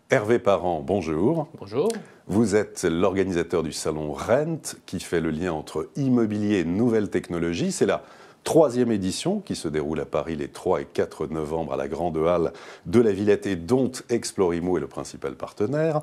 Hervé Parent, bonjour. Bonjour. Vous êtes l'organisateur du salon Rent qui fait le lien entre immobilier et nouvelles technologies. C'est la 3e édition qui se déroule à Paris les 3 et 4 novembre à la Grande Halle de la Villette et dont Explorimo est le principal partenaire.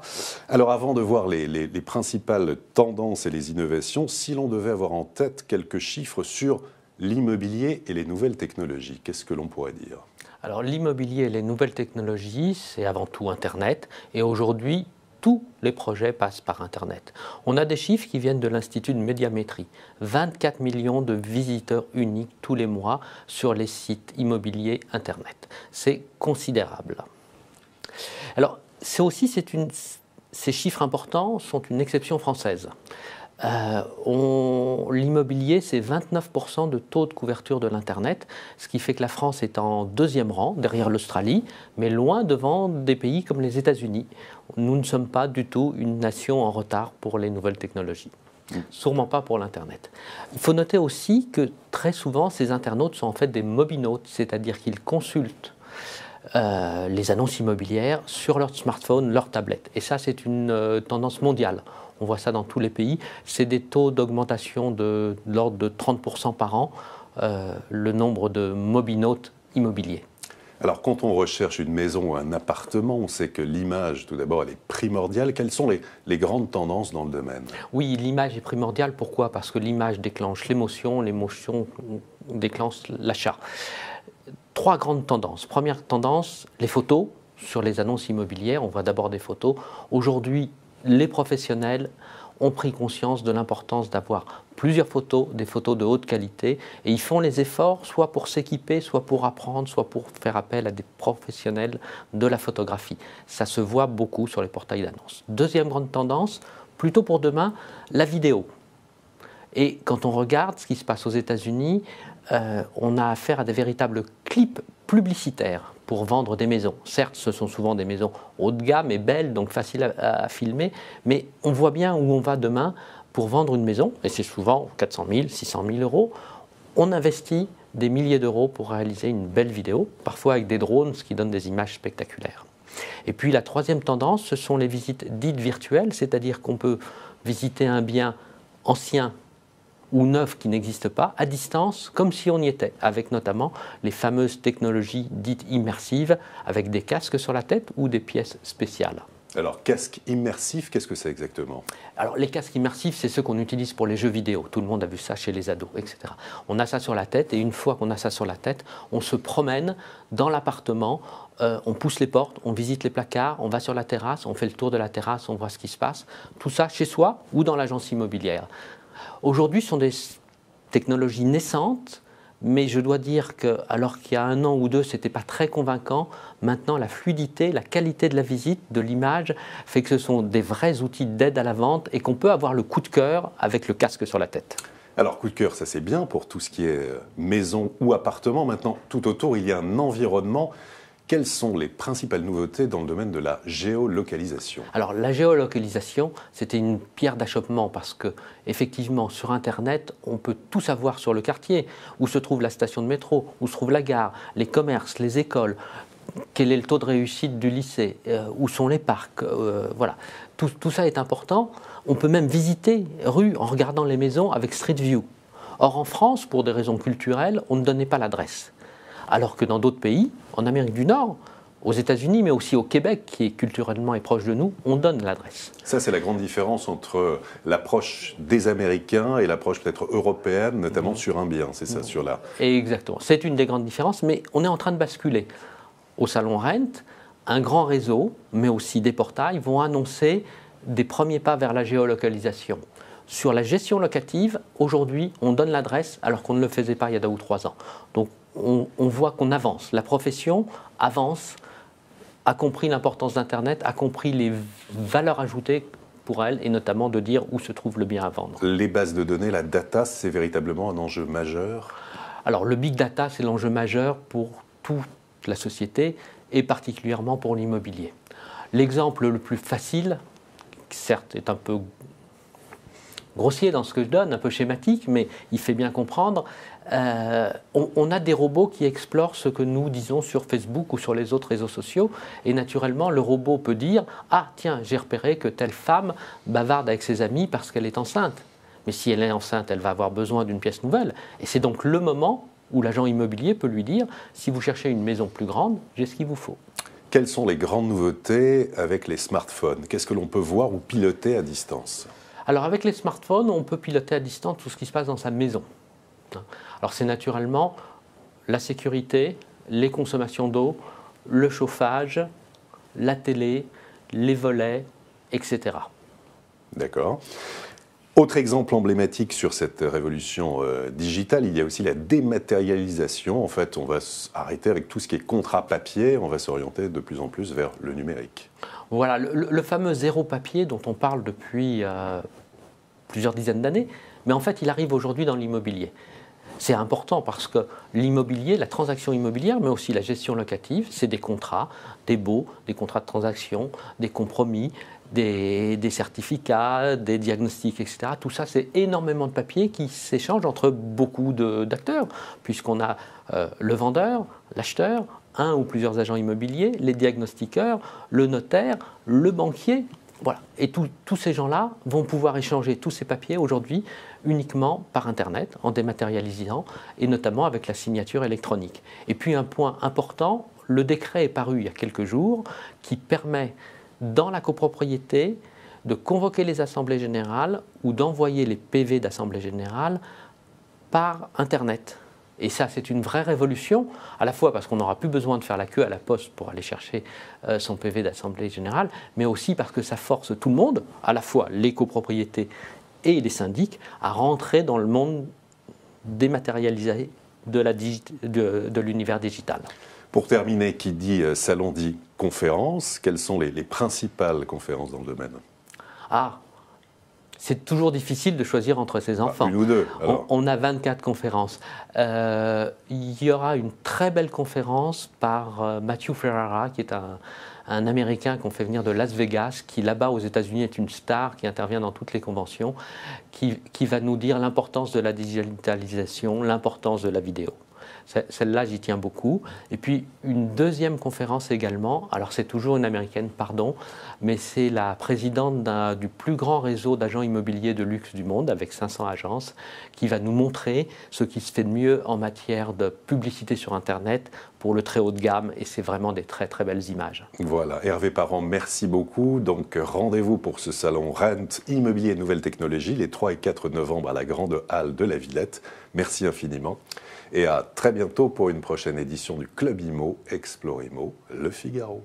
Alors avant de voir les principales tendances et les innovations, si l'on devait avoir en tête quelques chiffres sur l'immobilier et les nouvelles technologies, qu'est-ce que l'on pourrait dire ? Alors l'immobilier et les nouvelles technologies, c'est avant tout Internet. Et aujourd'hui, tous les projets passent par Internet. On a des chiffres qui viennent de l'Institut de médiamétrie. 24 millions de visiteurs uniques tous les mois sur les sites immobiliers Internet. C'est considérable. Alors, ces chiffres importants sont une exception française. L'immobilier, c'est 29% de taux de couverture de l'Internet, ce qui fait que la France est en 2e rang, derrière l'Australie, mais loin devant des pays comme les États-Unis. Nous ne sommes pas du tout une nation en retard pour les nouvelles technologies. Sûrement pas pour l'Internet. Il faut noter aussi que très souvent, ces internautes sont en fait des mobinautes, c'est-à-dire qu'ils consultent les annonces immobilières sur leur smartphone, leur tablette. Et ça, c'est une tendance mondiale. On voit ça dans tous les pays. C'est des taux d'augmentation de l'ordre de 30% par an, le nombre de mobinautes immobiliers. Alors, quand on recherche une maison ou un appartement, on sait que l'image, tout d'abord, elle est primordiale. Quelles sont les grandes tendances dans le domaine ? Oui, l'image est primordiale. Pourquoi ? Parce que l'image déclenche l'émotion déclenche l'achat. 3 grandes tendances. Première tendance, les photos. Sur les annonces immobilières, on voit d'abord des photos. Aujourd'hui, les professionnels ont pris conscience de l'importance d'avoir plusieurs photos, des photos de haute qualité, et ils font les efforts soit pour s'équiper, soit pour apprendre, soit pour faire appel à des professionnels de la photographie. Ça se voit beaucoup sur les portails d'annonces. Deuxième grande tendance, plutôt pour demain, la vidéo. Et quand on regarde ce qui se passe aux États-Unis, on a affaire à des véritables clips publicitaires pour vendre des maisons. Certes, ce sont souvent des maisons haut de gamme et belles, donc faciles à filmer, mais on voit bien où on va demain pour vendre une maison, et c'est souvent 400 000, 600 000 euros. On investit des milliers d'euros pour réaliser une belle vidéo, parfois avec des drones, ce qui donne des images spectaculaires. Et puis la 3e tendance, ce sont les visites dites virtuelles, c'est-à-dire qu'on peut visiter un bien ancien ou neuf qui n'existe pas, à distance, comme si on y était, avec notamment les fameuses technologies dites immersives, avec des casques sur la tête ou des pièces spéciales. Alors, casque immersif, qu'est-ce que c'est exactement ? Alors, les casques immersifs, c'est ceux qu'on utilise pour les jeux vidéo. Tout le monde a vu ça chez les ados, etc. On a ça sur la tête, et une fois qu'on a ça sur la tête, on se promène dans l'appartement, on pousse les portes, on visite les placards, on va sur la terrasse, on fait le tour de la terrasse, on voit ce qui se passe. Tout ça chez soi ou dans l'agence immobilière. Aujourd'hui, ce sont des technologies naissantes, mais je dois dire que, alors qu'il y a 1 an ou 2, ce n'était pas très convaincant, maintenant la fluidité, la qualité de la visite, de l'image, fait que ce sont des vrais outils d'aide à la vente et qu'on peut avoir le coup de cœur avec le casque sur la tête. Alors, coup de cœur, ça c'est bien pour tout ce qui est maison ou appartement. Maintenant, tout autour, il y a un environnement. Quelles sont les principales nouveautés dans le domaine de la géolocalisation ? Alors la géolocalisation, c'était une pierre d'achoppement parce que effectivement sur Internet, on peut tout savoir sur le quartier, où se trouve la station de métro, où se trouve la gare, les commerces, les écoles, quel est le taux de réussite du lycée, où sont les parcs, voilà. Tout ça est important. On peut même visiter rue en regardant les maisons avec Street View. Or en France, pour des raisons culturelles, on ne donnait pas l'adresse. Alors que dans d'autres pays, en Amérique du Nord, aux États-Unis, mais aussi au Québec, qui est culturellement est proche de nous, on donne l'adresse. Ça, c'est la grande différence entre l'approche des Américains et l'approche peut-être européenne, notamment sur un bien, c'est ça, sur la... Exactement. C'est une des grandes différences, mais on est en train de basculer. Au Salon Rent, un grand réseau, mais aussi des portails, vont annoncer des premiers pas vers la géolocalisation. Sur la gestion locative, aujourd'hui, on donne l'adresse alors qu'on ne le faisait pas il y a 2 ou 3 ans. Donc, on voit qu'on avance. La profession avance, a compris l'importance d'Internet, a compris les valeurs ajoutées pour elle, et notamment de dire où se trouve le bien à vendre. Les bases de données, la data, c'est véritablement un enjeu majeur ? Alors, le big data, c'est l'enjeu majeur pour toute la société, et particulièrement pour l'immobilier. L'exemple le plus facile, certes est un peu grossier dans ce que je donne, un peu schématique, mais il fait bien comprendre. On a des robots qui explorent ce que nous disons sur Facebook ou sur les autres réseaux sociaux, et naturellement, le robot peut dire « Ah, tiens, j'ai repéré que telle femme bavarde avec ses amis parce qu'elle est enceinte. Mais si elle est enceinte, elle va avoir besoin d'une pièce nouvelle. » Et c'est donc le moment où l'agent immobilier peut lui dire « Si vous cherchez une maison plus grande, j'ai ce qu'il vous faut. » Quelles sont les grandes nouveautés avec les smartphones? Qu'est-ce que l'on peut voir ou piloter à distance? Alors avec les smartphones, on peut piloter à distance tout ce qui se passe dans sa maison. Alors c'est naturellement la sécurité, les consommations d'eau, le chauffage, la télé, les volets, etc. D'accord. Autre exemple emblématique sur cette révolution digitale, il y a aussi la dématérialisation. En fait, on va arrêter avec tout ce qui est contrat papier, on va s'orienter de plus en plus vers le numérique. Voilà, le fameux zéro papier dont on parle depuis plusieurs dizaines d'années, mais en fait, il arrive aujourd'hui dans l'immobilier. C'est important parce que l'immobilier, la transaction immobilière, mais aussi la gestion locative, c'est des contrats, des baux, des contrats de transaction, des compromis, des certificats, des diagnostics, etc. Tout ça, c'est énormément de papier qui s'échange entre beaucoup d'acteurs, puisqu'on a le vendeur, l'acheteur, un ou plusieurs agents immobiliers, les diagnostiqueurs, le notaire, le banquier. Voilà. Et tous ces gens-là vont pouvoir échanger tous ces papiers aujourd'hui uniquement par Internet, en dématérialisant, et notamment avec la signature électronique. Et puis un point important, le décret est paru il y a quelques jours, qui permet dans la copropriété de convoquer les assemblées générales ou d'envoyer les PV d'assemblée générale par Internet. Et ça, c'est une vraie révolution, à la fois parce qu'on n'aura plus besoin de faire la queue à la poste pour aller chercher son PV d'assemblée générale, mais aussi parce que ça force tout le monde, à la fois les copropriétés et les syndics, à rentrer dans le monde dématérialisé de l'univers digital. Pour terminer, qui dit salon dit conférence. Quelles sont les principales conférences dans le domaine? C'est toujours difficile de choisir entre ses enfants. Une ou deux. On a 24 conférences. Il y aura une très belle conférence par Matthew Ferrara, qui est un Américain qu'on fait venir de Las Vegas, qui là-bas aux États-Unis est une star, qui intervient dans toutes les conventions, qui va nous dire l'importance de la digitalisation, l'importance de la vidéo. Celle-là, j'y tiens beaucoup. Et puis, une deuxième conférence également, alors c'est toujours une américaine, pardon, mais c'est la présidente du plus grand réseau d'agents immobiliers de luxe du monde, avec 500 agences, qui va nous montrer ce qui se fait de mieux en matière de publicité sur Internet pour le très haut de gamme, et c'est vraiment des très très belles images. Voilà, Hervé Parent, merci beaucoup. Donc rendez-vous pour ce salon Rent Immobilier et Nouvelles Technologies les 3 et 4 novembre à la Grande Halle de la Villette. Merci infiniment. Et à très bientôt pour une prochaine édition du Club Immo, Explore Immo, Le Figaro.